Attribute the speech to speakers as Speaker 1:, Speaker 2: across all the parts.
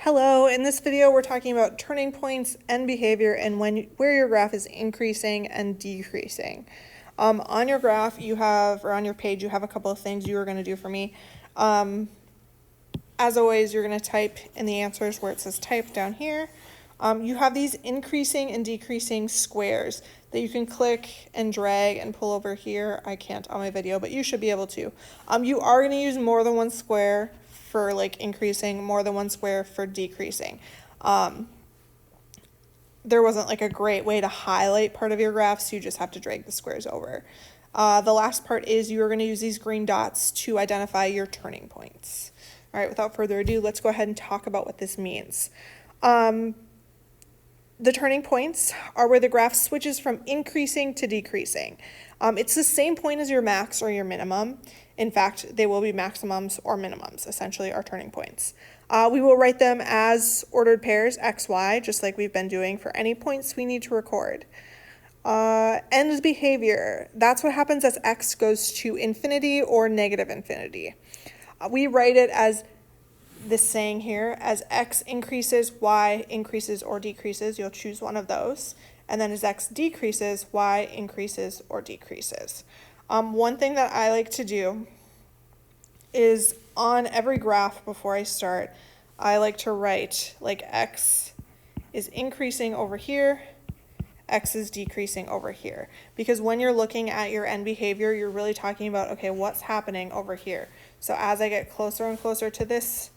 Speaker 1: Hello, in this video we're talking about turning points and behavior and where your graph is increasing and decreasing. On your graph you have, or on your page, you have a couple of things you are going to do for me. As always, you're going to type in the answers where it says type down here. You have these increasing and decreasing squares that you can click and drag and pull over here. I can't on my video, but you should be able to. You are going to use more than one square for like increasing, more than one square for decreasing. There wasn't like a great way to highlight part of your graph, so you just have to drag the squares over. The last part is you are going to use these green dots to identify your turning points. All right, without further ado, let's go ahead and talk about what this means. The turning points are where the graph switches from increasing to decreasing. It's the same point as your max or your minimum. In fact, they will be maximums or minimums, essentially our turning points. We will write them as ordered pairs, x, y, just like we've been doing for any points we need to record. End behavior, that's what happens as x goes to infinity or negative infinity. We write it as this saying here, as x increases, y increases or decreases. You'll choose one of those. And then as x decreases, y increases or decreases. One thing that I like to do is on every graph before I start, I like to write like x is increasing over here, x is decreasing over here. Because when you're looking at your end behavior, you're really talking about, okay, what's happening over here? So as I get closer and closer to this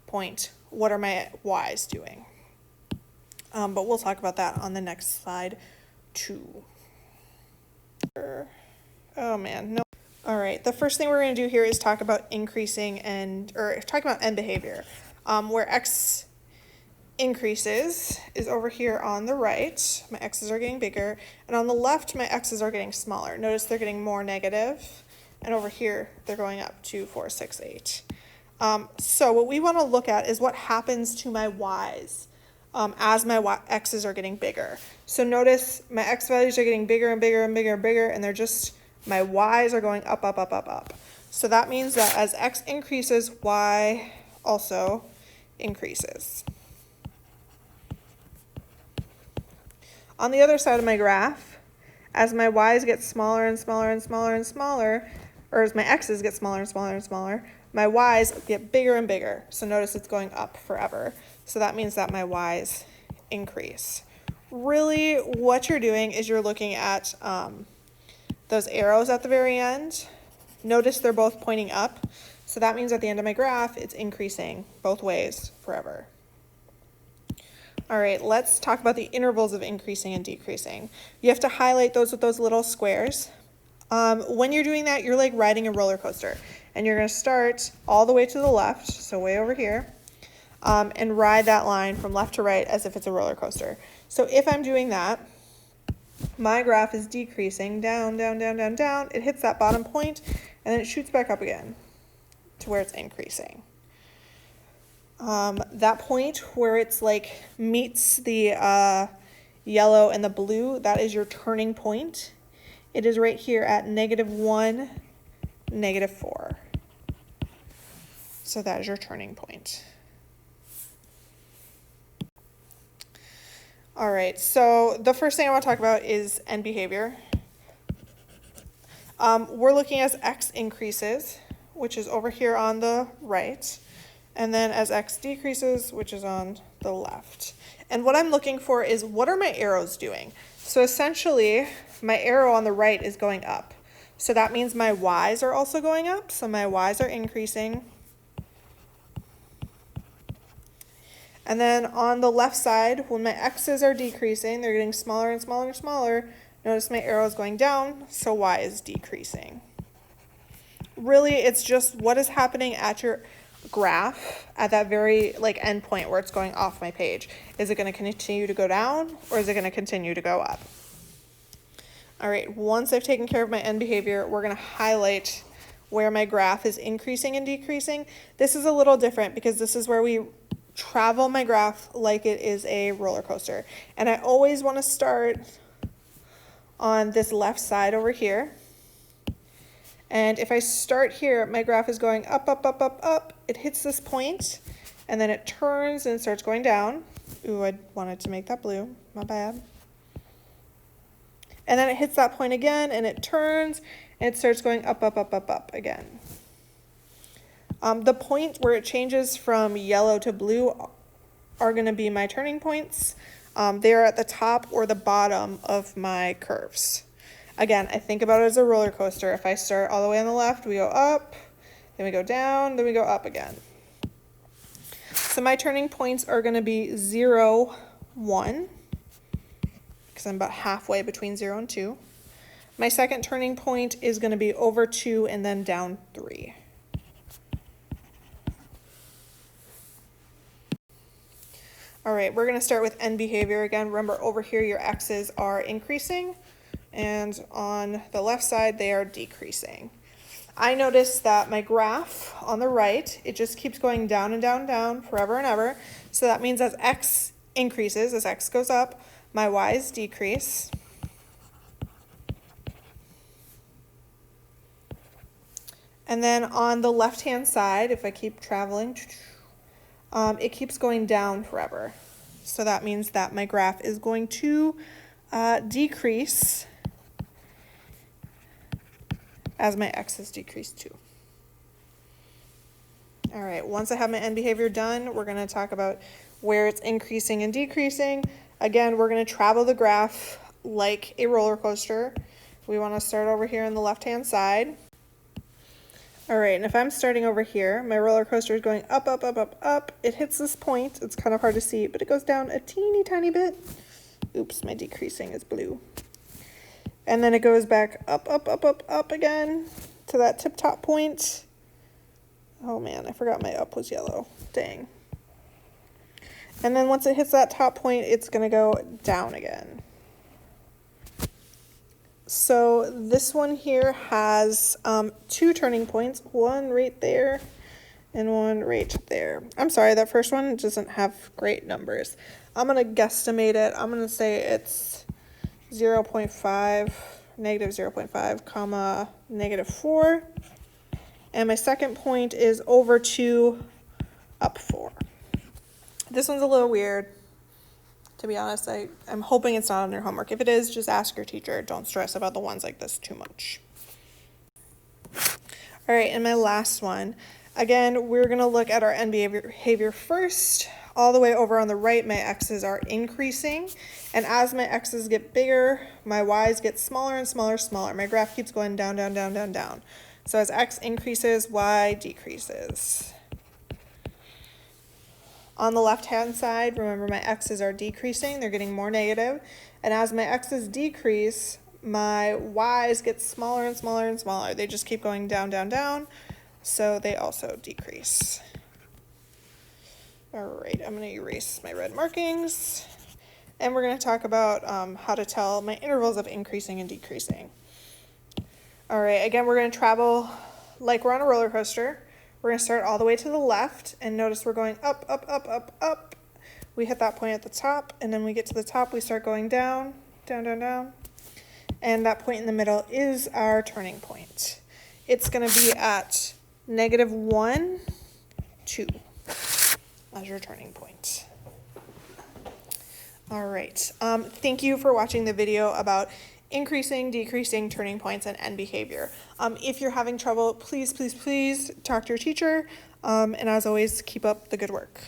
Speaker 1: point, what are my y's doing? But we'll talk about that on the next slide too. Oh man, no. All right, the first thing we're going to do here is talk about increasing talk about end behavior. Where x increases is over here on the right. My x's are getting bigger, and on the left my x's are getting smaller. Notice they're getting more negative, and over here they're going up 2, 4, 6, 8. So what we want to look at is what happens to my y's as my x's are getting bigger. So notice my x values are getting bigger and bigger and bigger and bigger, and they're just, my y's are going up, up, up, up, up. So that means that as x increases, y also increases. On the other side of my graph, as my y's get smaller and smaller and smaller and smaller, or as my x's get smaller and smaller and smaller, my y's get bigger and bigger. So notice it's going up forever. So that means that my y's increase. Really, what you're doing is you're looking at those arrows at the very end. Notice they're both pointing up. So that means at the end of my graph, it's increasing both ways forever. All right, let's talk about the intervals of increasing and decreasing. You have to highlight those with those little squares. When you're doing that, you're like riding a roller coaster, and you're going to start all the way to the left, so way over here, and ride that line from left to right as if it's a roller coaster. So if I'm doing that, my graph is decreasing down, down, down, down, down. It hits that bottom point, and then it shoots back up again to where it's increasing. That point where it's like meets the yellow and the blue, that is your turning point. It is right here at -1, -4. So that is your turning point. All right, so the first thing I want to talk about is end behavior. We're looking as x increases, which is over here on the right, and then as x decreases, which is on the left. And what I'm looking for is, what are my arrows doing? So essentially, my arrow on the right is going up. So that means my y's are also going up. So my y's are increasing. And then on the left side, when my x's are decreasing, they're getting smaller and smaller and smaller. Notice my arrow is going down, so y is decreasing. Really, it's just what is happening at your graph at that very end point where it's going off my page. Is it going to continue to go down, or is it going to continue to go up? All right, once I've taken care of my end behavior, we're going to highlight where my graph is increasing and decreasing. This is a little different because this is where we travel my graph like it is a roller coaster. And I always want to start on this left side over here. And if I start here, my graph is going up, up, up, up, up. It hits this point, and then it turns and starts going down. Ooh, I wanted to make that blue, my bad. And then it hits that point again, and it turns, and it starts going up, up, up, up, up again. The point where it changes from yellow to blue are going to be my turning points. They are at the top or the bottom of my curves. Again, I think about it as a roller coaster. If I start all the way on the left, we go up, then we go down, then we go up again. So my turning points are going to be 0, 1, because I'm about halfway between 0 and 2. My second turning point is going to be over 2 and then down 3. All right, we're going to start with end behavior again. Remember, over here your x's are increasing, and on the left side they are decreasing. I noticed that my graph on the right, it just keeps going down and down and down forever and ever. So that means as x increases, as x goes up, my y's decrease. And then on the left-hand side, if I keep traveling, it keeps going down forever. So that means that my graph is going to decrease as my x's decrease too. All right, once I have my end behavior done, we're going to talk about where it's increasing and decreasing. Again, we're going to travel the graph like a roller coaster. We want to start over here on the left-hand side. All right, and if I'm starting over here, my roller coaster is going up, up, up, up, up. It hits this point. It's kind of hard to see, but it goes down a teeny tiny bit. Oops, my decreasing is blue. And then it goes back up, up, up, up, up again to that tip top point. Oh man, I forgot my up was yellow. Dang. And then once it hits that top point, it's going to go down again. So this one here has 2 turning points, one right there and one right there. I'm sorry, that first one doesn't have great numbers. I'm going to guesstimate it. I'm going to say it's 0.5, negative 0.5, comma, negative 4. And my second point is over 2, up 4. This one's a little weird. To be honest, I'm hoping it's not on your homework. If it is, just ask your teacher. Don't stress about the ones like this too much. All right, and my last one. Again, we're going to look at our end behavior first. All the way over on the right, my x's are increasing. And as my x's get bigger, my y's get smaller and smaller and smaller. My graph keeps going down, down, down, down, down. So as x increases, y decreases. On the left-hand side, remember my x's are decreasing. They're getting more negative. And as my x's decrease, my y's get smaller and smaller and smaller. They just keep going down, down, down. So they also decrease. All right, I'm going to erase my red markings. And we're going to talk about how to tell my intervals of increasing and decreasing. All right, again, we're going to travel like we're on a roller coaster. We're going to start all the way to the left, and notice we're going up, up, up, up, up. We hit that point at the top, and then we get to the top, we start going down, down, down, down. And that point in the middle is our turning point. It's going to be at negative 1, 2 as your turning point. All right. Thank you for watching the video about increasing, decreasing, turning points, and end behavior. If you're having trouble, please, please, please talk to your teacher. And as always, keep up the good work.